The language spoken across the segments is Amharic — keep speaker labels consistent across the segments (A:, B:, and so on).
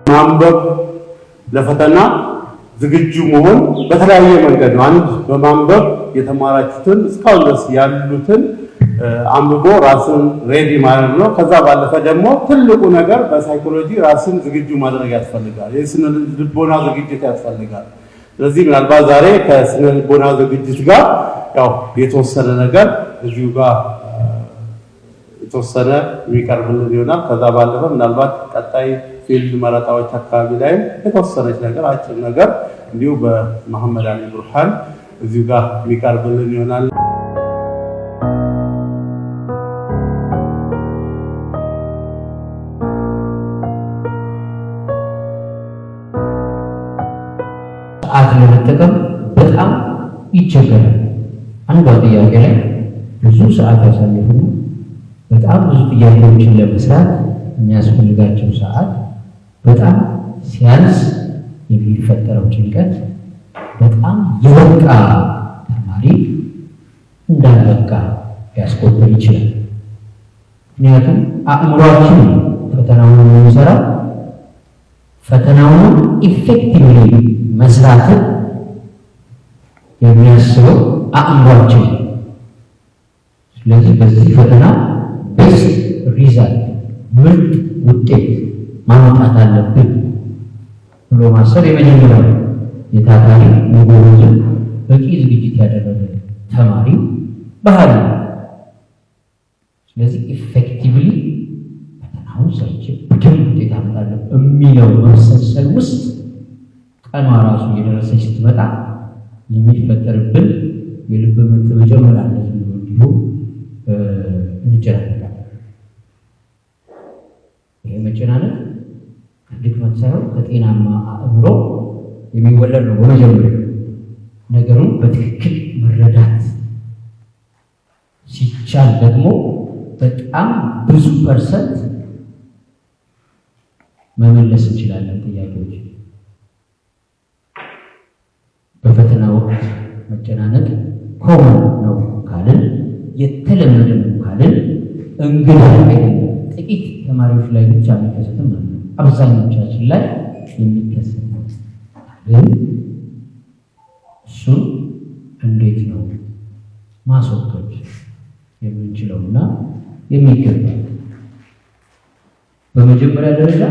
A: ማንበብ ለፈተና ዝግጁ መሆን በተለያየ መንገድ ነው። አንድ በማንበብ የተማራችሁትን እስካሁን ድረስ ያሉትን አንብቦ ራስን ሬዲ ማድረግ ነው። ከዛ ባለፈ ደግሞ ትልቁ ነገር በሳይኮሎጂ ራስን ዝግጁ ማድረግ ያስፈልጋል። የስነ ልቦና ዝግጅት ያስፈልጋል። ስለዚህ ምናልባት ዛሬ ከስነ ልቦና ዝግጅት ጋር ያው የተወሰነ ነገር እዚሁ ጋር የተወሰነ የሚቀርብልን ይሆናል። ከዛ ባለፈ ምናልባት ቀጣይ ፊልድ መረጣዎች አካባቢ ላይ የተወሰነች ነገር አጭር ነገር እንዲሁ በመሐመድ አሊ ቡርሃን እዚሁ ጋር የሚቀርብልን ይሆናል።
B: ሰዓት ለመጠቀም በጣም ይቸገራል። አንዷ ጥያቄ ላይ ብዙ ሰዓት ያሳልፉ በጣም ብዙ ጥያቄዎችን ለመስራት የሚያስፈልጋቸው ሰዓት በጣም ሲያንስ የሚፈጠረው ጭንቀት በጣም የበቃ ተማሪ እንዳልበቃ ሊያስቆጥር ይችላል። ምክንያቱም አእምሯችን ፈተናውን የሚሰራው ፈተናውን ኢፌክቲቭሊ መስራትን የሚያስበው አእምሯችን። ስለዚህ በዚህ ፈተና ቤስት ሪዛልት ምርጥ ውጤት ማምጣት አለብን ብሎ ማሰብ የመጀመሪያው የታታሪ የጎበዝ በቂ ዝግጅት ያደረገ ተማሪ ባህሪ ነው። ስለዚህ ኢፌክቲቭሊ ፈተናውን ሰርቼ በደንብ ውጤት አመጣለሁ የሚለው መሰልሰል ውስጥ ቀኗ ራሱ የደረሰች ስትመጣ የሚፈጠርብን የልብ ምት መጨመር አለ እንዲሁ እንጨናነቃለን። ይሄ መጨናነቅ ከድክመት ሳይሆን ከጤናማ አእምሮ የሚወለድ ነው። በመጀመሪያ ነገሩን በትክክል መረዳት ሲቻል ደግሞ በጣም ብዙ ፐርሰንት መመለስ እንችላለን ጥያቄዎች። በፈተና ወቅት መጨናነቅ ኮመን ነው ካልን የተለመደ ነው ካልን እንግዳ አይደለም። ጥቂት ተማሪዎች ላይ ብቻ የሚከሰትም ነው፣ አብዛኞቻችን ላይ የሚከሰት ነው። ግን እሱን እንዴት ነው ማስወገድ የምንችለውና የሚገባ? በመጀመሪያ ደረጃ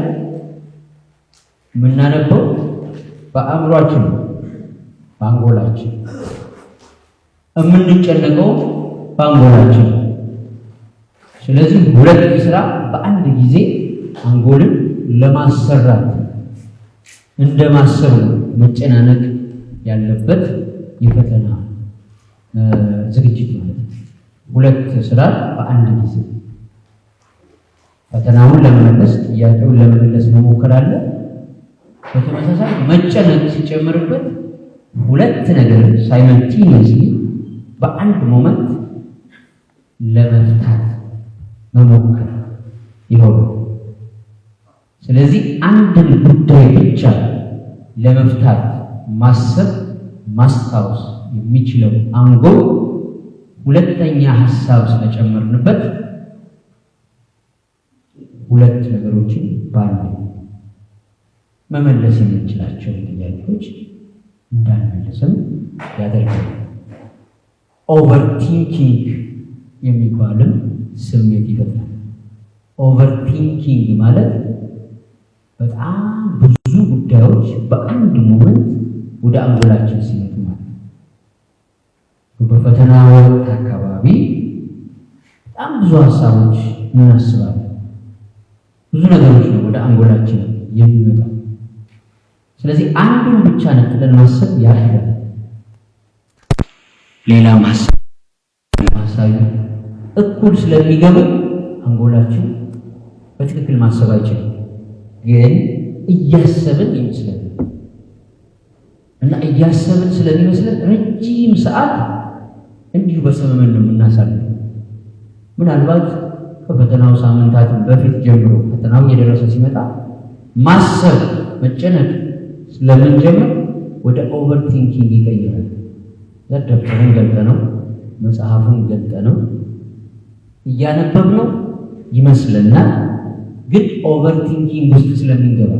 B: የምናነበው በአእምሯችን ነው፣ በአንጎላችን። የምንጨነቀው በአንጎላችን። ስለዚህ ሁለት ስራ በአንድ ጊዜ አንጎልን ለማሰራት እንደማሰብ ነው መጨናነቅ ያለበት የፈተና ዝግጅት ማለት ነው። ሁለት ስራ በአንድ ጊዜ ፈተናውን ለመመለስ ጥያቄውን ለመመለስ መሞከር አለ። በተመሳሳይ መጨነቅ ሲጨምርበት ሁለት ነገር ሳይመልቲኒየስሊ በአንድ ሞመንት ለመፍታት መሞከር ይሆናል። ስለዚህ አንድን ጉዳይ ብቻ ለመፍታት ማሰብ ማስታወስ የሚችለው አንጎል ሁለተኛ ሀሳብ ስለጨመርንበት ሁለት ነገሮችን ባንድ መመለስ የምንችላቸው ጥያቄዎች እንዳንመለስም ያደርጋል። ኦቨርቲንኪንግ የሚባልም ስሜት ይፈጥራል። ኦቨርቲንኪንግ ማለት በጣም ብዙ ጉዳዮች በአንድ ሞመንት ወደ አንጎላችን ሲመጡ ማለት ነው። በፈተና ወቅት አካባቢ በጣም ብዙ ሀሳቦች እናስባለን። ብዙ ነገሮች ነው ወደ አንጎላችን የሚመጣው። ስለዚህ አንዱን ብቻ ነጥለን ማሰብ ያህላል። ሌላም ሀሳብ እኩል ስለሚገቡ አንጎላችን በትክክል ማሰብ አይችልም። ግን እያሰብን ይመስላል እና እያሰብን ስለሚመስለን ረጅም ሰዓት እንዲሁ በሰመመን ነው የምናሳልፈው። ምናልባት ከፈተናው ሳምንታትን በፊት ጀምሮ ፈተናው እየደረሰ ሲመጣ ማሰብ መጨነቅ ስለምንጀምር ወደ ኦቨርቲንኪንግ ይቀየራል። ደብተሩን ገልጠነው መጽሐፉን ገልጠነው እያነበብነው ይመስለናል። ግን ኦቨርቲንኪንግ ውስጥ ስለምንገባ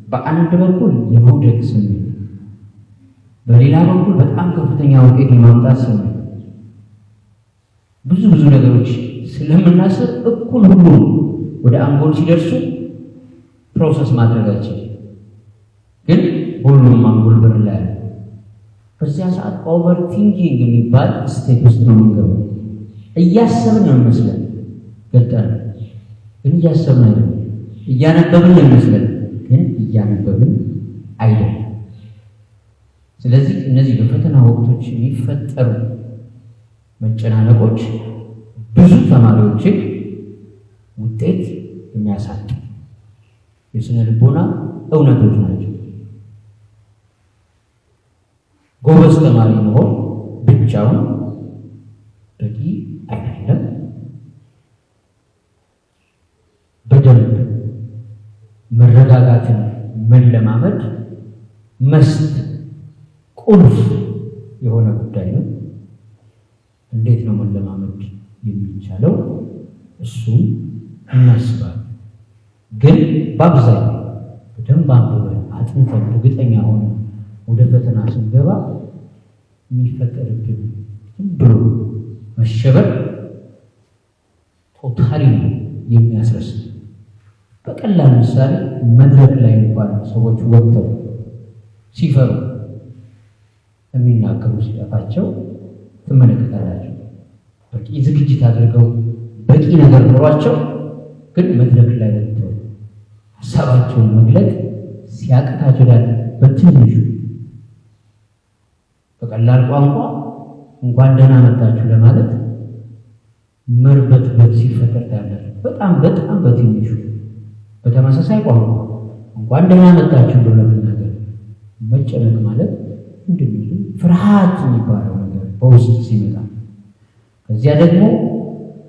B: በአንድ በኩል የመውደቅ ስሜት፣ በሌላ በኩል በጣም ከፍተኛ ውጤት የማምጣት ስሜት፣ ብዙ ነገሮች ስለምናስብ እኩል ሁሉም ወደ አንጎል ሲደርሱ ፕሮሰስ ማድረጋችን ግን ሁሉም አንጎል በር ላይ አለ። በዚያ ሰዓት ኦቨርቲንኪንግ የሚባል ስቴት ውስጥ ነው የምንገባው። እያሰብን ነው ይመስለን ገልጠን፣ ግን እያሰብን አይደለም። እያነበብን ነው ይመስለን፣ ግን እያነበብን አይደለም። ስለዚህ እነዚህ በፈተና ወቅቶች የሚፈጠሩ መጨናነቆች ብዙ ተማሪዎችን ውጤት የሚያሳጡ የስነ ልቦና እውነቶች ናቸው። ጎበዝ ተማሪ መሆን ብቻውን በቂ አይደለም። በደንብ መረጋጋትን መለማመድ መስት ቁልፍ የሆነ ጉዳይ ነው። እንዴት ነው መለማመድ የሚቻለው? እሱም እናስባለን። ግን በአብዛኛው በደንብ አንብበን አጥንተን እርግጠኛ ሆነ ወደ ፈተና ስንገባ የሚፈጠርብን ብሎ መሸበር ቶታሊ የሚያስረሳ። በቀላል ምሳሌ መድረክ ላይ እንኳን ሰዎች ወጥተው ሲፈሩ የሚናገሩ ሲጠፋቸው ትመለከታላችሁ። በቂ ዝግጅት አድርገው በቂ ነገር ኖሯቸው ግን መድረክ ላይ ወጥተው ሀሳባቸውን መግለጥ ሲያቅታቸው በትንሹ በቀላል ቋንቋ እንኳን ደህና መጣችሁ ለማለት መርበትበት ሲፈጠር ታያላችሁ። በጣም በትንሹ በተመሳሳይ ቋንቋ እንኳን ደህና መጣችሁ ብሎ ለመናገር መጨነቅ ማለት እንደምን ፍርሃት የሚባለው ነገር በውስጥ ሲመጣ፣ ከዚያ ደግሞ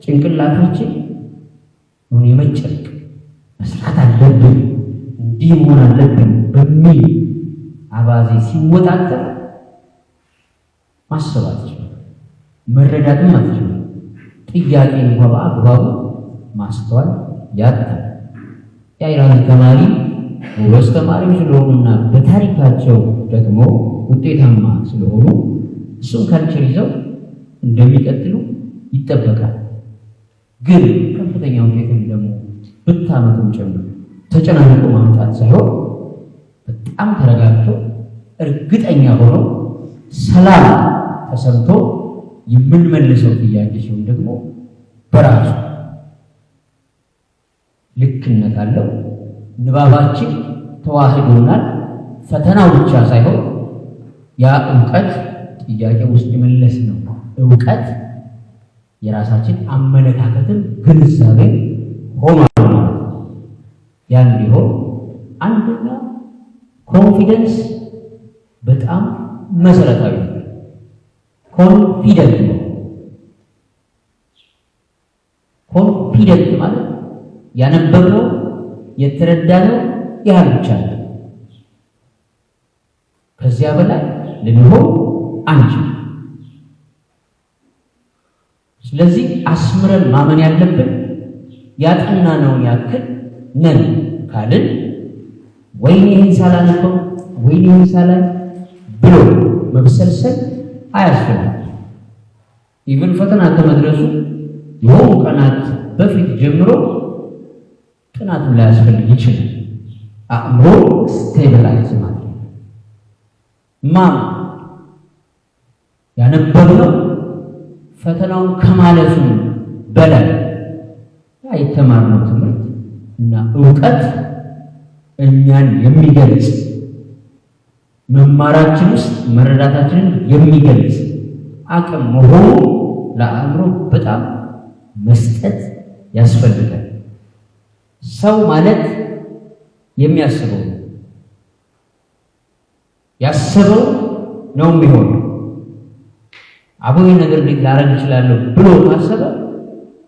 B: ጭንቅላታችን ምን የመጨነቅ መስራት አለብን እንዲህ መሆን አለብን በሚል አባዜ ሲወጣጠር ማሰብ አትችልም፣ መረዳትም አትችልም። ጥያቄ እንኳን በአግባቡ ማስተዋል ያቅታል። የአይራን ተማሪ ጎበዝ ተማሪዎች ስለሆኑና በታሪካቸው ደግሞ ውጤታማ ስለሆኑ እሱም ካልቸር ይዘው እንደሚቀጥሉ ይጠበቃል። ግን ከፍተኛ ውጤትም ደግሞ ብታመጡም ጭምር ተጨናንቆ ማምጣት ሳይሆን በጣም ተረጋግቶ እርግጠኛ ሆኖ ሰላም ተሰምቶ የምንመልሰው ጥያቄ ሲሆን ደግሞ በራሱ ልክነት አለው። ንባባችን ተዋህዶናል። ፈተናው ብቻ ሳይሆን ያ እውቀት ጥያቄ ውስጥ የመለስ ነው። እውቀት የራሳችን አመለካከትን ግንዛቤ ሆኗል ማለት ነው። ያን ቢሆን አንደኛ ኮንፊደንስ በጣም መሰረታዊ ነው። ኮንፊደንት ነው። ኮንፊደንት ማለት ያነበብነው የተረዳነው ያህል ብቻ ነው። ከዚያ በላይ ልንሆን አንችልም። ስለዚህ አስምረን ማመን ያለብን ያጠናነውን ያክል ነን ካልን ወይኔ ይህን ሳላነበው ወይኔ ይህን ሳላይ ብሎ መብሰልሰል አያስፈልግም። ኢቭን ፈተና ከመድረሱ የሆኑ ቀናት በፊት ጀምሮ ጥናቱን ላያስፈልግ ይችላል። አእምሮ ስቴብላይዝ ማለት ያነበብነው ፈተናውን ከማለቱ በላይ የተማርነው ትምህርት እና እውቀት እኛን የሚገልጽ መማራችን ውስጥ መረዳታችንን የሚገልጽ አቅም መሆኑ ለአእምሮ በጣም መስጠት ያስፈልጋል። ሰው ማለት የሚያስበው ያሰበው ነው የሚሆነው። አቦይ ነገር እንዴት ላረግ እችላለሁ ብሎ ካሰበ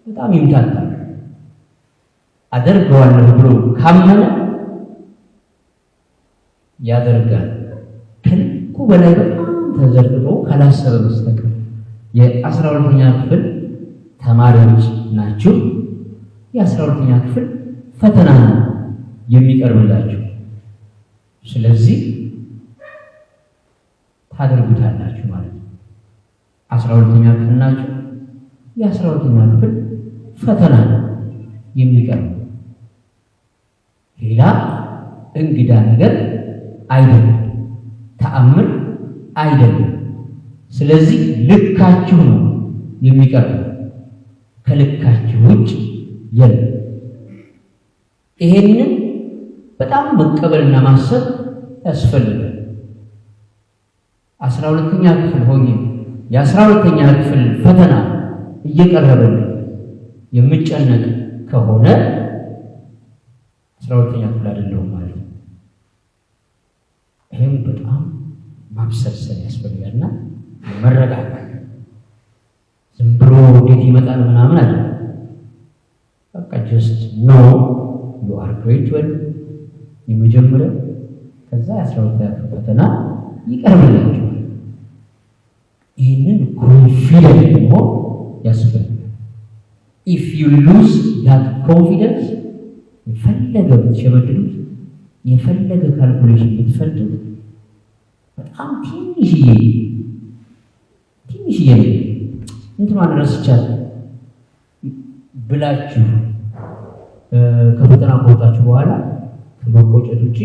B: በጣም ይምታታል። አደርገዋለሁ ብሎ ካመነ ያደርጋል። ከልኩ በላይ በጣም ተዘርግቶ ካላሰበ በስተቀር የ12ኛ ክፍል ተማሪዎች ናችሁ። የ12ኛ ክፍል ፈተና ነው የሚቀርብላችሁ። ስለዚህ ታደርጉታላችሁ ማለት ነው። 12ኛ ክፍል ናችሁ። የ12ኛ ክፍል ፈተና ነው የሚቀርብ፣ ሌላ እንግዳ ነገር አይደለም፣ ተአምር አይደለም። ስለዚህ ልካችሁ ነው የሚቀርበው፣ ከልካችሁ ውጭ የለም። ይሄንን በጣም መቀበልና ማሰብ ያስፈልጋል። 12ኛ ክፍል ሆኜ የ12ኛ ክፍል ፈተና እየቀረበልኝ የምጨነቅ ከሆነ 12ኛ ክፍል አይደለሁም ማለት ነው። ይሄም በጣም ማብሰልሰል ያስፈልጋልና መረጋጋት፣ ዝም ብሎ እንዴት ይመጣል ምናምን አይደለም። በቃ ጀስት ኖ ዩ አር ግሬድ 12 የመጀመሪያው፣ ከዛ 12ኛ ክፍል ፈተና ይቀርብላችኋል። ይህንን ኮንፊደንስ ደግሞ ያስፈልጋል። ኢፍ ዩ ሉዝ ዳት ኮንፊደንስ የፈለገ ብትሸመድሉት የፈለገ ካልኩሌሽን ብትፈልጉ በጣም ትንሽዬ እንትማን ረስቻለሁ ብላችሁ ከፈተና ከወጣችሁ በኋላ ከመቆጨት ውጪ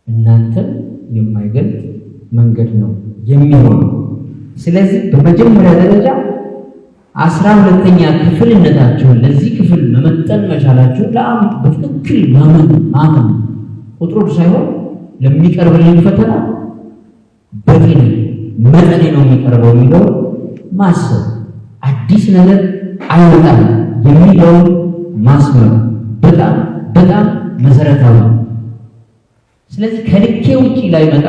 B: እናንተን የማይገልጥ መንገድ ነው የሚሆነው። ስለዚህ በመጀመሪያ ደረጃ 12ኛ ክፍልነታችሁን ለዚህ ክፍል መመጠን መቻላችሁ ለአመት በትክክል ማመን ቁጥሩ ሳይሆን ለሚቀርብልኝ ፈተና በጤና መጠኔ ነው የሚቀርበው የሚለው ማሰብ፣ አዲስ ነገር አይወጣም የሚለው ማስመር በጣም በጣም መሰረታዊ ነው። ስለዚህ ከልኬ ውጪ ላይ መጣ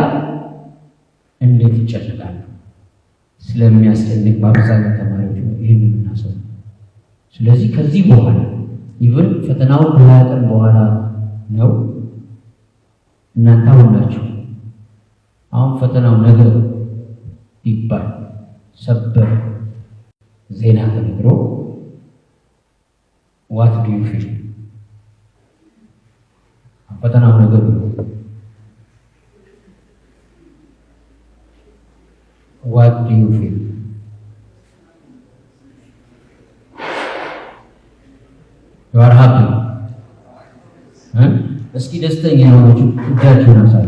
B: እንዴት ይጨነቃሉ? ስለሚያስጨንቅ በአብዛኛው ተማሪዎች ይህን የምናሰው። ስለዚህ ከዚህ በኋላ ኢቭን ፈተናው ከ20 ቀን በኋላ ነው። እናንተ ሁላችሁ አሁን ፈተናው ነገ ይባል ሰበር ዜና ተነግሮ ዋት ዱ ዩ ፊል? ፈተናው ነገ what do you feel? You are happy? እስኪ ደስተኛ የሆናችሁ እጃችሁን አሳዩ።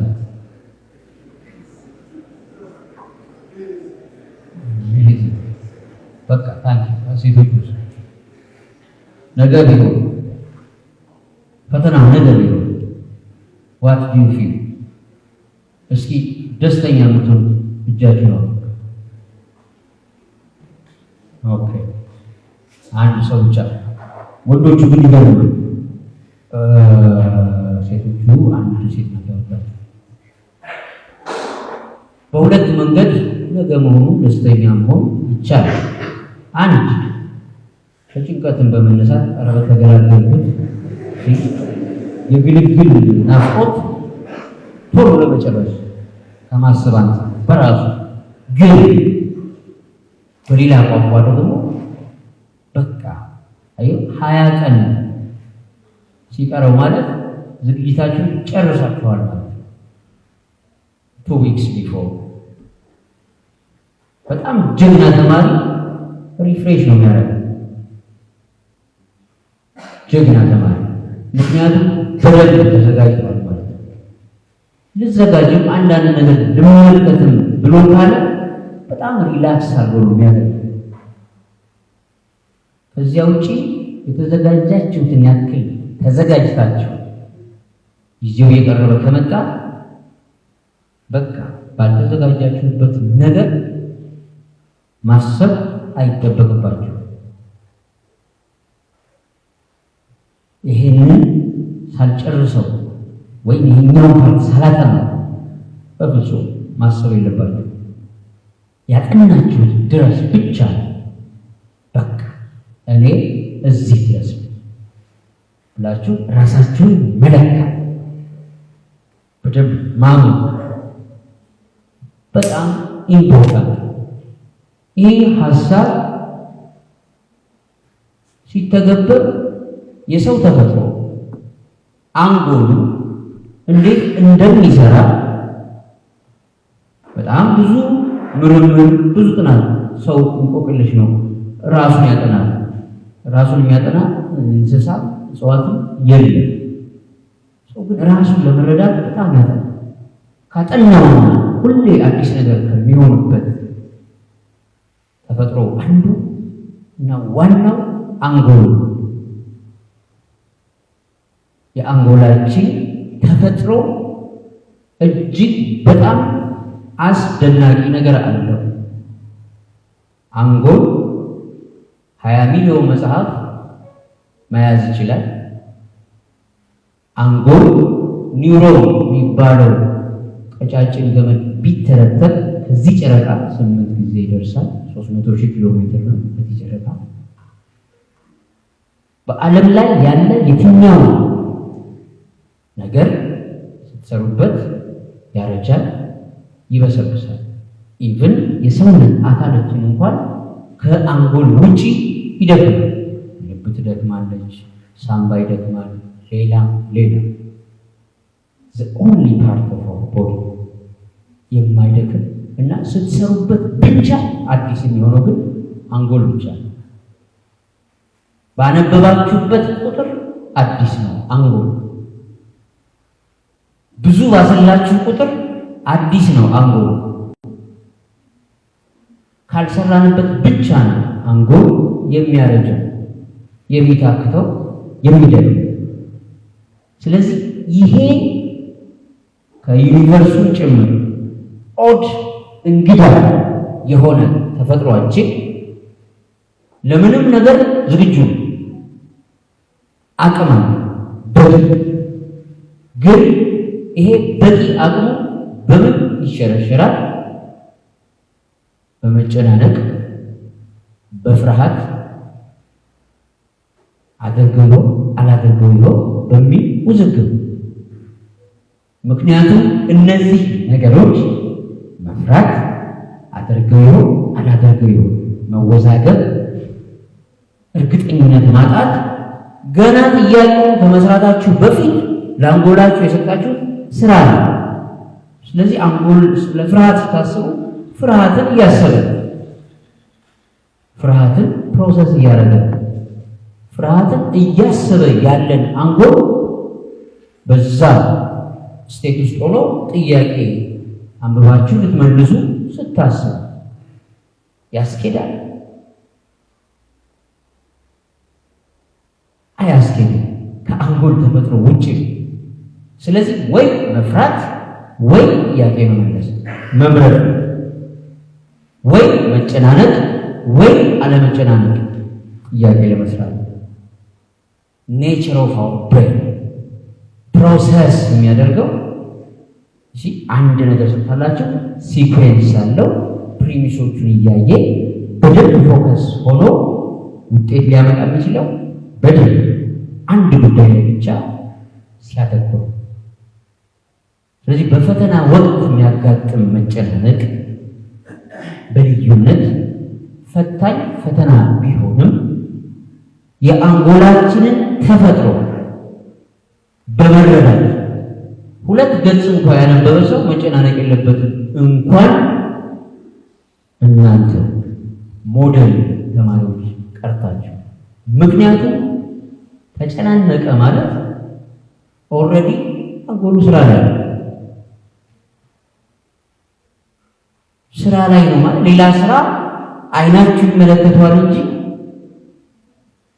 B: በቃ ታንኪ ሴቶች ነገ ቢሆን ፈተናው ነገ ቢሆን what do you feel? እስኪ ደስተኛ የምትሆኑ እጃችሁ ነው። ኦኬ አንድ ሰው ብቻ። ወንዶቹ ግን ይገርም፣ ሴቶቹ አንድ ሴት ናቸው። በሁለት መንገድ ነገ መሆኑ ደስተኛ መሆን ይቻላል። አንድ ከጭንቀትን በመነሳት ኧረ በተገላገልኩት የግልግል ናፍቆት ቶሎ ለመጨረስ ከማሰብ አንፃር በራሱ ግን በሌላ ቋንቋ ደግሞ በቃ 20 ቀን ሲቀረው ማለት ዝግጅታችሁን ጨርሳችኋል ማለት ነው። 2 weeks before በጣም ጀግና ተማሪ ሪፍሬሽ ነው የሚያደርገው። ጀግና ተማሪ ምክንያቱም በደንብ ተዘጋጅቷል ማለት ነው። ልዘጋጅም አንዳንድ ነገር ልመለከትም ብሎ ካለ በጣም ሪላክስ አድርጎ ነው የሚያደርገው። ከዚያ ውጪ የተዘጋጃችሁትን ያክል ተዘጋጅታችሁ ጊዜው የቀረበ ከመጣ በቃ ባልተዘጋጃችሁበት ነገር ማሰብ አይጠበቅባችሁ። ይሄንን ሳልጨርሰው ወይም ይሄኛው ፓርት ሳላጠና በፍጹም ማሰብ የለባችሁ። ያጠናችሁት ድረስ ብቻ በቃ እኔ እዚህ ድረስ ብላችሁ ራሳችሁን መለካት፣ በደንብ ማመን። በጣም ኢምፖርታንት። ይህ ሀሳብ ሲተገበር የሰው ተፈጥሮ አንጎሉ እንዴት እንደሚሰራ በጣም ብዙ ምርምር፣ ብዙ ጥናት። ሰው እንቆቅልሽ ነው፣ ራሱን ያጠናል። ራሱን የሚያጠና እንስሳ እጽዋትም የለም። ሰው ግን ራሱን ለመረዳት በጣም ያጠናል። ካጠናውና ሁሌ አዲስ ነገር ከሚሆንበት ተፈጥሮ አንዱ እና ዋናው አንጎል። የአንጎላችን ተፈጥሮ እጅግ በጣም አስደናቂ ነገር አለው። አንጎል 20 ሚሊዮን መጽሐፍ መያዝ ይችላል። አንጎል ኒውሮን የሚባለው ቀጫጭን ገመድ ቢተረተር ከዚህ ጨረቃ 8 ጊዜ ይደርሳል። 300,000 ኪሎ ሜትር ነው በዚህ ጨረቃ። በዓለም ላይ ያለ የትኛው ነገር ስትሰሩበት ያረጃል፣ ይበሰብሳል። ኢቭን የሰውነት አካላችን እንኳን ከአንጎል ውጪ ይደክማል። ልብ ትደክማለች፣ ሳምባ ይደክማል፣ ሌላ the only part of our body የማይደክም እና ስትሰሩበት ብቻ አዲስ የሚሆነው ግን አንጎል ብቻ ነው። ባነበባችሁበት ቁጥር አዲስ ነው አንጎል። ብዙ ባሰላችሁ ቁጥር አዲስ ነው አንጎል። ካልሰራንበት ብቻ ነው አንጎል የሚያረጀው፣ የሚታክተው፣ የሚደክመው። ስለዚህ ይሄ ከዩኒቨርሱ ጭምር ኦድ እንግዳ የሆነ ተፈጥሯችን ለምንም ነገር ዝግጁ ነው። አቅም በቂ ግን ይሄ በቂ አቅሙ በምን ይሸረሸራል? በመጨናነቅ፣ በፍርሃት አደርገው አላደርገው በሚል ውዝግብ። ምክንያቱም እነዚህ ነገሮች መፍራት፣ አደርገው አላደርገው መወዛገብ፣ እርግጠኝነት ማጣት ገና ጥያቄውን ከመስራታችሁ በፊት ለአንጎላችሁ የሰጣችሁ ስራ ነው። ስለዚህ አንጎል ለፍርሃት ስታስቡ ፍርሃትን እያሰበ ፍርሃትን ፕሮሰስ እያደረገ ፍርሃትን እያሰበ ያለን አንጎል በዛ ስቴት ውስጥ ሆኖ ጥያቄ አንብባችሁ ልትመልሱ ስታስቡ ያስኬዳል? አያስኬድም። ከአንጎል ተፈጥሮ ውጭ። ስለዚህ ወይ መፍራት ወይ ጥያቄ መመለስ መምረጥ፣ ወይ መጨናነቅ ወይ አለመጨናነቅ ጥያቄ ለመስራት። ኔቸር ኦፍ አወር ብሬን ፕሮሰስ የሚያደርገው እሺ፣ አንድ ነገር ስታላችሁ ሲኩዌንስ አለው። ፕሪሚሶቹን እያየ በደንብ ፎከስ ሆኖ ውጤት ሊያመጣ የሚችለው በደንብ አንድ ጉዳይ ላይ ብቻ ሲያተኩር። ስለዚህ በፈተና ወቅት የሚያጋጥም መጨናነቅ በልዩነት ፈታኝ ፈተና ቢሆንም የአንጎላችንን ተፈጥሮ በመረዳት ሁለት ገጽ እንኳን ያነበበ ሰው መጨናነቅ የለበትም። እንኳን እናንተ ሞዴል ተማሪዎች ቀርታችሁ። ምክንያቱም ተጨናነቀ ማለት ኦልሬዲ አንጎሉ ስራ ላይ ነው ማለት ሌላ ስራ አይናችሁ ይመለከተዋል እንጂ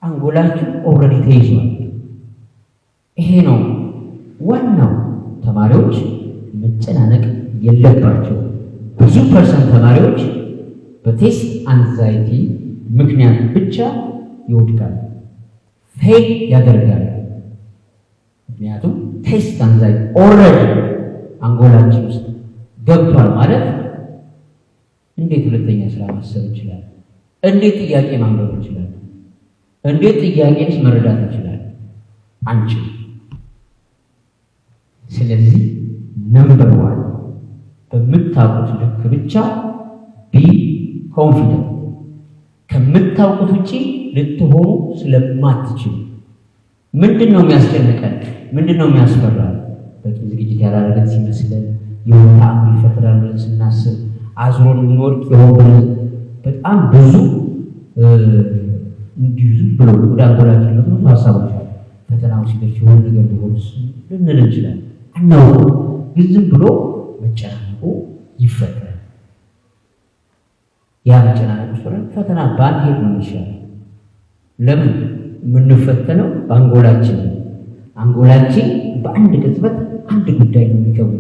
B: አንጎላችሁ ኦልሬዲ ተይዟል። ይሄ ነው ዋናው። ተማሪዎች መጨናነቅ የለባቸው። ብዙ ፐርሰንት ተማሪዎች በቴስት አንዛይቲ ምክንያት ብቻ ይወድቃሉ፣ ፌል ያደርጋሉ። ምክንያቱም ቴስት አንዛይቲ ኦልሬዲ አንጎላችን ውስጥ ገብቷል ማለት እንዴት ሁለተኛ ስራ ማሰብ ይችላል? እንዴት ጥያቄ ማንበብ ይችላል? እንዴት ጥያቄንስ መረዳት ይችላል? አንችል። ስለዚህ ነምበር 1 በምታውቁት ልክ ብቻ ቢ ኮንፊደንት። ከምታውቁት ውጪ ልትሆኑ ስለማትችሉ ምንድነው የሚያስጨንቀን? ምንድነው የሚያስፈራል? በቂ ዝግጅት ያላደረገን ሲመስለን የሆነ ተአምር ይፈጠራል ብለን ስናስብ አዝሮን እንወድቅ የሆነ በጣም ብዙ እንዲሁ ዝም ብሎ ወደ አንጎላችን መጥቶ ሀሳቦች አሉ። ፈተናው ሲደርስ የሆነ ነገር ሊሆን ልንል እንችላለን። አናውቅም፣ ግን ዝም ብሎ መጨናነቁ ይፈጠራል። ያ መጨናነቁ ፈተና ባንሄድ ነው የሚሻለው። ለምን? የምንፈተነው በአንጎላችን ነው። አንጎላችን በአንድ ቅጽበት አንድ ጉዳይ ነው የሚከውነው።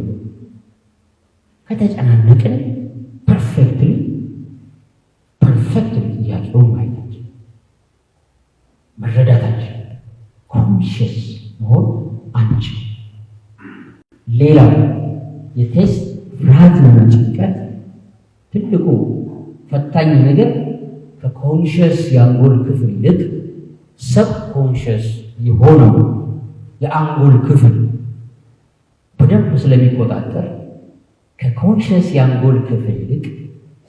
B: ከተጨናነቅን ፐርፌክትሊ ጥያቄውን ማየታችን መረዳታችን ኮንሽስ መሆን አንችል። ሌላው የቴስት ፍርሃትና ጭንቀት ትልቁ ፈታኝ ነገር ከኮንሽስ የአንጎል ክፍል ይልቅ ሰብኮንሽስ የሆነው የአንጎል ክፍል በደንብ ስለሚቆጣጠር ከኮንሽስ የአንጎል ክፍል ይልቅ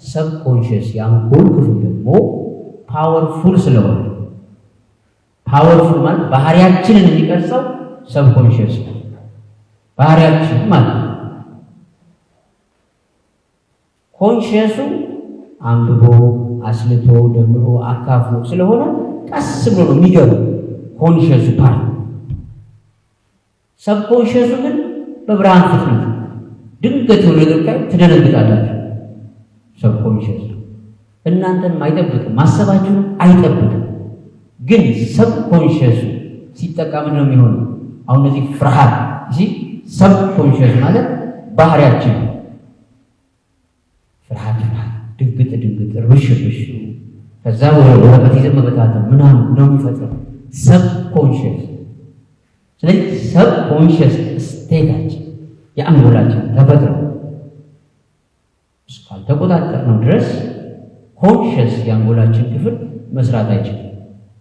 B: ሰብኮንሽስ የአንጎል ክፍል ደግሞ ፓወርፉል ስለሆነ፣ ፓወርፉል ማለት ባህሪያችንን የሚቀርጸው ሰብኮንሽስ ነው። ባህሪያችን ማለት ነው። ኮንሽሱ አንብቦ አስልቶ ደምሮ አካፍሎ ስለሆነ ቀስ ብሎ ነው የሚገባው ኮንሽሱ ፓርት። ሰብኮንሽሱ ግን በብርሃን ፍጥነት ድንገት የሆነ ነገር ላይ ትደነግጣላችሁ። ሰብኮንሽስ እናንተን አይጠብቅም፣ ማሰባችሁን አይጠብቅም። ግን ሰብኮንሽሱ ሲጠቀም ነው የሚሆነው። አሁን እነዚህ ፍርሃት ሰብኮንሽስ ማለት ባህሪያችን ፍርሃት፣ ድንግጥ፣ ርብሽ፣ ከዛ ወረቀት ይዘን መበታተን ምናምን ነው የሚፈጥረው ሰብኮንሽስ። ስለዚህ ሰብኮንሽስ ስቴታችን የአንጎላችን ተፈጥሮ እስካልተቆጣጠርነው ድረስ ኮንሽስ የአንጎላችን ክፍል መስራት አይችልም።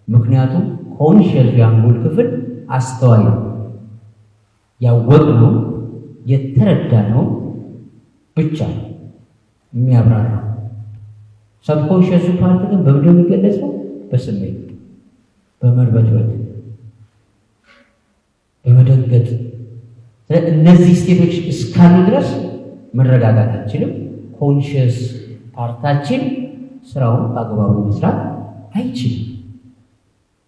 B: ምክንያቱም ኮንሽስ የአንጎል ክፍል አስተዋይ ነው። ያወቅነው የተረዳነው ብቻ የሚያብራራው። ሰብኮንሽሱ ፓርት ግን በምንድን ነው የሚገለጸው? በስሜት፣ በመርበትበት፣ በመደንገጥ። እነዚህ ስቴቶች እስካሉ ድረስ መረጋጋት አንችልም። ኮንሽስ ፓርታችን ስራውን በአግባቡ መስራት አይችልም።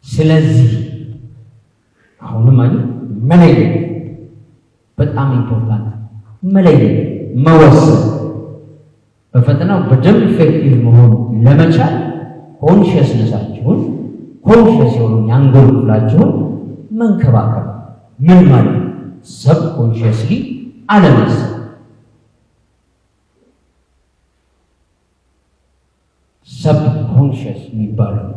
B: ስለዚህ አሁንም መለየት በጣም ኢምፖርታንት፣ መለየት፣ መወሰን። በፈተናው በደንብ ኢፌክቲቭ መሆኑ ለመቻል ኮንሽስነሳችሁን፣ ኮንሽስ የሆነውን የአንጎል ክፍላችሁን መንከባከብ። ምን ማለት ነው? ሰብኮንሽስሊ አለማሰብ። ሰብኮንሽስ የሚባለው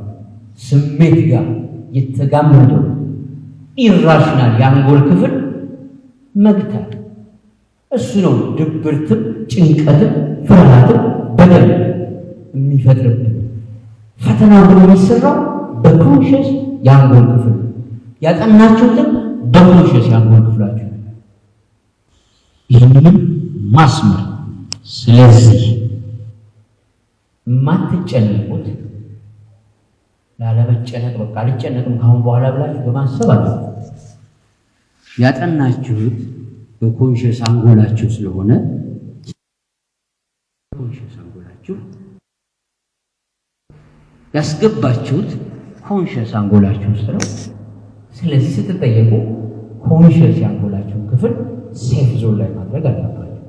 B: ስሜት ጋር የተጋመደው ኢራሽናል የአንጎል ክፍል መግታት። እሱ ነው ድብርትም፣ ጭንቀትም፣ ፍርሃትም በደል የሚፈጥርብን። ፈተናው ግን የሚሰራው በኮንሽስ የአንጎል ክፍል ያጠናችሁትን በኮንሽስ የአንጎል ክፍላችሁ ይህንንም ማስመር። ስለዚህ የማትጨነቁት ላለመጨነቅ በቃ አልጨነቅም ካሁን በኋላ ብላችሁ በማሰብ አለ ያጠናችሁት በኮንሽስ አንጎላችሁ ስለሆነ ኮንሽስ አንጎላችሁ ያስገባችሁት ኮንሽስ አንጎላችሁ ውስጥ ነው። ስለዚህ ስትጠየቁ ኮንሽስ የአንጎላችሁን ክፍል ሴፍ ዞን ላይ ማድረግ አለባችሁ።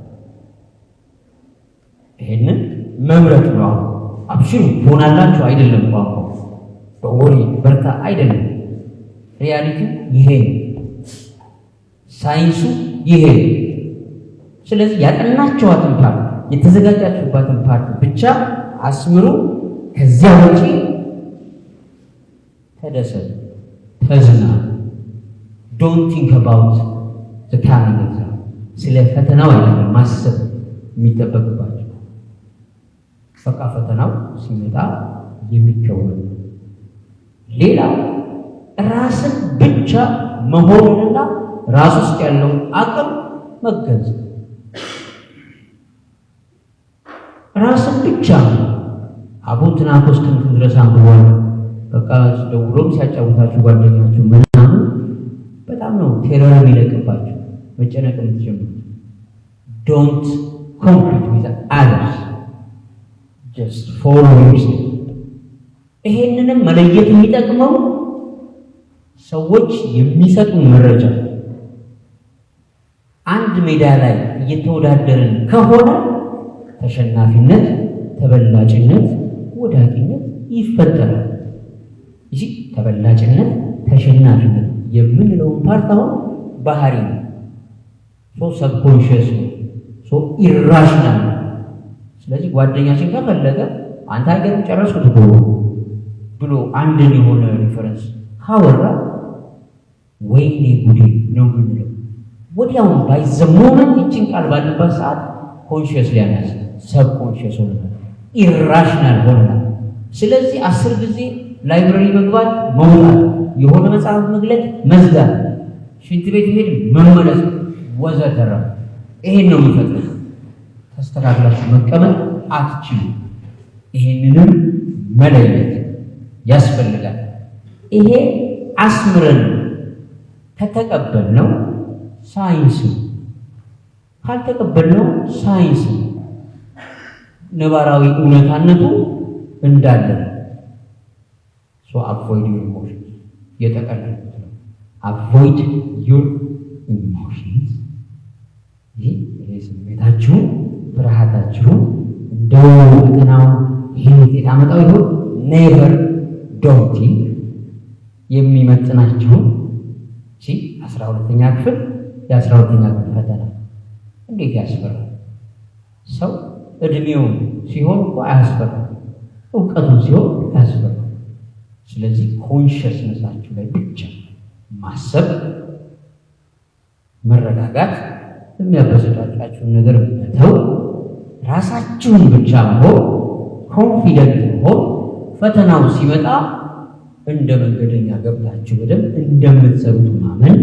B: ይሄንን መምረጥ ነው። አብሽሩ ትሆናላችሁ አይደለም፣ ቋንቋ በወሬ በርታ አይደለም። ሪያሊቲ ይሄ፣ ሳይንሱ ይሄ። ስለዚህ ያጠናችኋትን ፓርት የተዘጋጃችሁባትን ፓርት ብቻ አስምሩ። ከዚያ ውጪ ተደሰቱ፣ ተዝና። ዶንት ቲንክ አባውት ዘ ካሚንግ ኤግዛም። ስለ ፈተናው አይደለም ማሰብ የሚጠበቅባቸው። በቃ ፈተናው ሲመጣ የሚከወን ሌላው ራስን ብቻ መሆንና ራስ ውስጥ ያለውን አቅም መገንዘብ። ራስን ብቻ አቡ ትናንት ድረስ አንብቧል። በቃ ደውሎም ሲያጫውታችሁ ጓደኛችሁ ምናምን በጣም ነው ቴረር የሚለቅባችሁ መጨነቅ የምትጀምሩት። ዶንት ኮምፒት ዊዝ አዘርስ ጀስት ፎሎ ዮርሰልፍ። ይሄንንም መለየት የሚጠቅመው ሰዎች የሚሰጡን መረጃ አንድ ሜዳ ላይ እየተወዳደርን ከሆነ ተሸናፊነት፣ ተበላጭነት፣ ወዳቂነት ይፈጠራል። እሺ ተበላጭነት፣ ተሸናፊነት የምንለው ፓርት አሁን ባህሪ ነው። ሰብኮንሽስ ነው፣ ኢራሽናል ነው። ስለዚህ ጓደኛችን ከፈለገ አንተ ሀገርን ጨረስኩት እኮ ብሎ አንድን የሆነ ሪፈረንስ ካወራ ወይኔ ጉዴ ነው የምንለው። ወዲያውኑ ባይዘሞመንት ይችን ቃል ባለባት ሰዓት ኮንሽስ ሊያናስ ሰብኮንሽስ ሆነናል፣ ኢራሽናል ሆነናል። ስለዚህ 10 ጊዜ ላይብረሪ መግባት፣ መውጣት፣ የሆነ መጽሐፍ መግለጥ፣ መዝጋት፣ ሽንት ቤት መሄድ፣ መመለስ ወዘተረ ይሄን ነው የሚፈጥረው። ተስተካክላችሁ መቀመጥ አትችሉ። ይሄንንም መለየት ያስፈልጋል። ይሄ አስምረን ከተቀበልነው ሳይንስ፣ ካልተቀበልነው ሳይንስ ነባራዊ እውነታነቱ እንዳለ አቮይድ ዩር ኢሞሽንስ የተቀለሉት ነው። አቮይድ ዩር ኢሞሽንስ። ይሄ ስሜታችሁን፣ ፍርሃታችሁን እንደው ፈተናውን ይህን ውጤት አመጣው ይሆን ኔቨር ዶንት የሚመጥናችሁን 12ኛ ክፍል የ12ኛ ክፍል ፈተና እንዴት ያስፈራል! ሰው እድሜው ሲሆን እኮ አያስፈራም፣ እውቀቱን ሲሆን ያስፈራል። ስለዚህ ኮንሽስነሳችሁ ላይ ብቻ ማሰብ፣ መረጋጋት፣ የሚያበሳጫችሁን ነገር መተው፣ ራሳችሁን ብቻ መሆን፣ ኮንፊደንት መሆን፣ ፈተናው ሲመጣ እንደ መንገደኛ ገብታችሁ በደንብ እንደምትሰሩት ማመን፣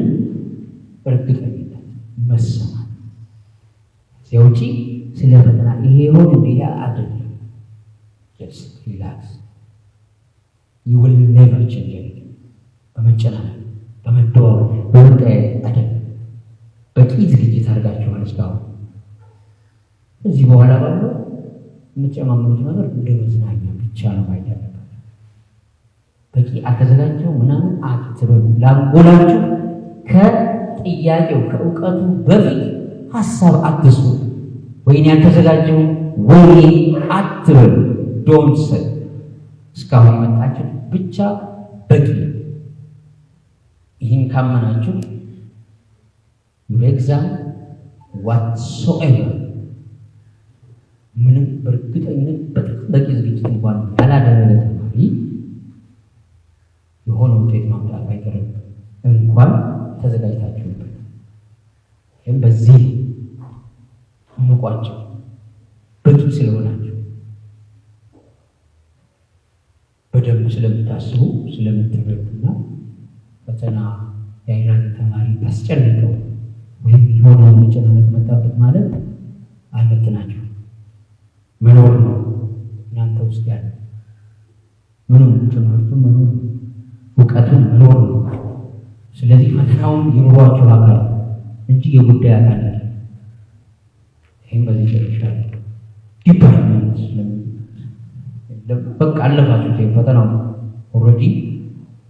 B: እርግጠኝነት መሰማት። እዚያ ውጪ ስለ ፈተና ይሄ ሆን እንዲህ አይደለም። ጀስት ሪላክስ። you will never change anything። በመጨናነቅ በመደዋወል በመጠያየቅ አይደለም። በቂ ዝግጅት አድርጋችኋል እስካሁን። እዚህ በኋላ ባለው የምትጨማምሩት ነገር እንደ መዝናኛ ብቻ ነው ማየት ያለባችሁ። በቂ አልተዘጋጀው ምናምን አትበሉ። ላንጎላችሁ ከጥያቄው ከእውቀቱ በፊት ሀሳብ አትስጡ። ወይኔ ያልተዘጋጀው ወይኔ አትበሉ። ዶንት ሰ እስካሁን የመጣችሁ ብቻ በቂ። ይህን ካመናችሁ ኤግዛም ዋትሶኤቨር ምንም በእርግጠኝነት በጣም በቂ ዝግጅት እንኳን ያላደረገ ተማሪ የሆነ ውጤት ማምጣት አይቀርም እንኳን ተዘጋጅታችሁበት። ይህም በዚህ እንቋጭው በቂ ስለሆናችሁ በደንብ ስለምታስቡ ስለምትረዱና ፈተና የአይራን ተማሪ ታስጨንቀው ወይም የሆነ መጨናነቅ መጣበት ማለት አይመጥናችሁ። መኖር ነው እናንተ ውስጥ ያለ ምኑን ትምህርቱን መኖር እውቀቱን መኖር ነው። ስለዚህ ፈተናውን የኑሯችሁ አካል እንጂ የጉዳይ አካል አለ። ይህም በዚህ ጨርሻለሁ። ዲፓርትመንት በቃ አለፋችሁ። ፈተናው ኦልሬዲ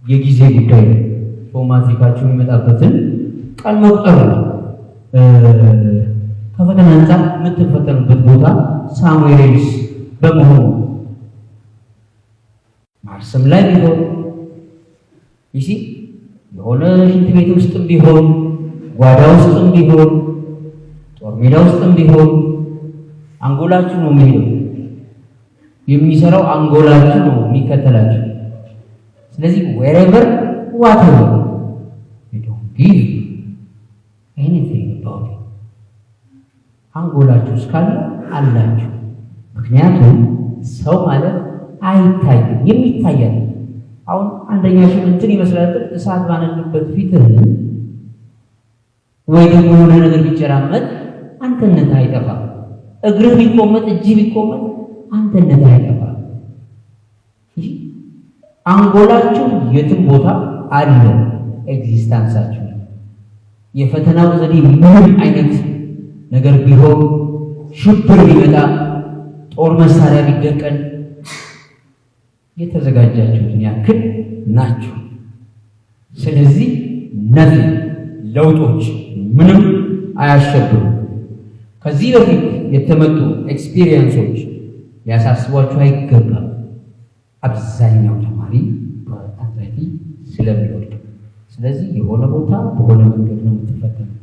B: የጊዜ ጉዳይ ነው። ማትሪካችሁ የሚመጣበትን ቀን መቁጠር ነው። ከፈተና አንጻር የምትፈተኑበት ቦታ ሳሙኤል ኤልስ በመሆኑ ማርስም ላይ ቢሆን ይሲ የሆነ ሽንት ቤት ውስጥም ቢሆን ጓዳ ውስጥም ቢሆን ጦር ሜዳ ውስጥም ቢሆን አንጎላችሁ ነው የሚሄደው። የሚሰራው አንጎላችሁ ነው የሚከተላችሁ። ስለዚህ wherever whatever you don't give anything about it አንጎላችሁ እስካለ አላችሁ። ምክንያቱም ሰው ማለት አይታይም፣ የሚታያል። አሁን አንደኛ ሺህ እንትን ይመስላል እሳት ባነድበት ፊትህን ወይ ደግሞ የሆነ ነገር ቢጨራመጥ አንተነት አይጠፋም። እግርህ ቢቆመጥ እጅ ቢቆመጥ አንተ ነገር አይገባም። አንጎላችሁ የትም ቦታ አለ ኤግዚስተንሳችሁ። የፈተናው ዘዴ ምንም አይነት ነገር ቢሆን ሽብር ቢመጣ ጦር መሳሪያ ቢደቀን የተዘጋጃችሁትን ያክል ናችሁ። ስለዚህ ነፍስ ለውጦች ምንም አያሸብሩ። ከዚህ በፊት የተመጡ ኤክስፒሪየንሶች ሊያሳስቧችሁ አይገባም። አብዛኛው ተማሪ በአንዛይቲ ስለሚወድቅ፣ ስለዚህ የሆነ ቦታ በሆነ መንገድ ነው የምትፈተነው።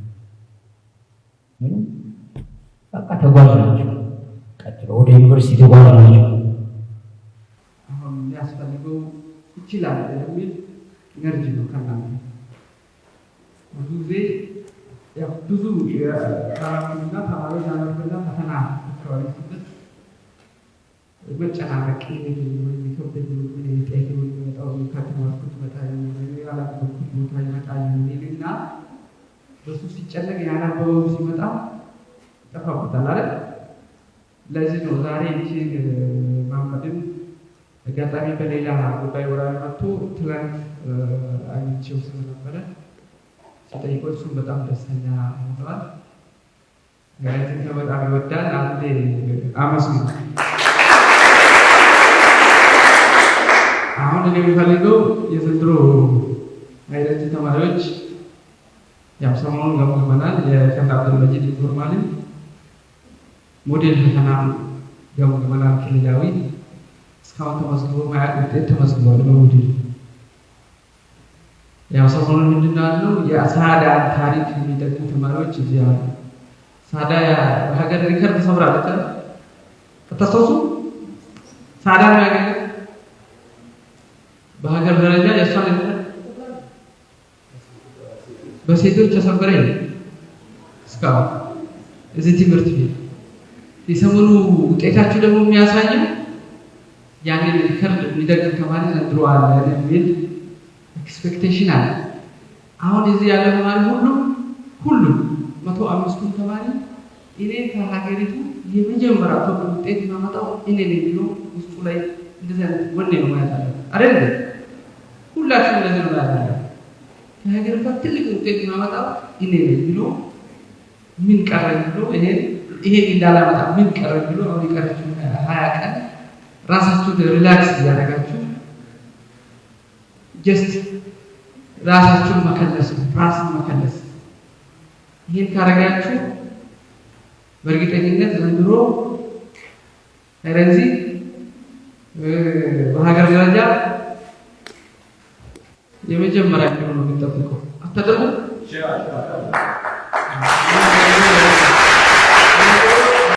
B: በቃ ተጓዥ ናቸው። ቀጥሎ ወደ ዩኒቨርሲቲ ተጓዥ ናቸው።
C: አሁን ሊያስፈልገው ይችላል የሚል ኢነርጂ ነው ከእናንተ። ብዙ ጊዜ ብዙ የካራክተርና ተማሪዎች ያለበትና ፈተና አካባቢ ስበት መጨናነቅ ኢትዮጵያ ጠቂ የሚመጣው ከተማርኩት ቦታ ያላበኩት ቦታ ይመጣል የሚልና በሱ ሲጨነቅ ያላበበው ሲመጣ ይጠፋበታል አይደል? ለዚህ ነው ዛሬ እጅግ ማመድም አጋጣሚ በሌላ ጉዳይ ወራ መጥቶ ትላንት አይቼው ስለነበረ ሲጠይቀው እሱም በጣም ደስተኛ ሆኗል። ጋዜጠኛ በጣም ይወዳል። አንዴ አመስግኑ። አሁን እኔ የሚፈልገው የዘንድሮ አይነት ተማሪዎች ያው ሰሞኑን ገምግመናል። የሸህ አብዱልመጂድ ኢንፎርማልን ሞዴል ፈተና ገምግመናል። ክልላዊ እስካሁን ተመዝግቦ ማያውቅ ውጤት ተመዝግቧል በሞዴል። ያው ሰሞኑን ምንድን ነው ያለው የሳዳ ታሪክ የሚጠቅሙ ተማሪዎች እዚህ አሉ። ሳዳ በሀገር ሪከርድ ሰብራለች አይደል? ተታሰሱ ሳዳ ነው ያገኘ በሀገር ደረጃ የሷን በሴቶች ተሰበረ እስካሁን እዚህ ትምህርት ቤት የሰሞኑ ውጤታችሁ ደግሞ የሚያሳየው ያንን ሪከርድ የሚደግም ተማሪ ዘንድሮ አለ የሚል ኤክስፔክቴሽን አለ። አሁን እዚህ ያለ ተማሪ ሁሉም 105ቱም ተማሪ እኔ ከሀገሪቱ የመጀመሪያ ቶፕ ውጤት ማመጣው እኔ ነኝ ብሎ ውስጡ ላይ እንደዚህ አይነት ወኔ ነው ማለት አይደል? ሁላችሁም እንደዚህ ነው ማለት አይደል? ከሀገሪቱ ትልቅ ውጤት ማመጣው እኔ ነኝ ብሎ ምን ቀረኝ ብሎ ይሄ እንዳላመጣ ምን ቀረኝ ብሎ አሁን ይቀርችሁ 20 ቀን ራሳችሁን ሪላክስ እያደረጋችሁ ጀስት ራሳችሁን መከለስ ራስን መከለስ። ይሄን ካረጋችሁ በእርግጠኝነት ዘንድሮ ስለዚህ በሀገር ደረጃ የመጀመሪያ ነው የሚጠብቀው። አታደርጉ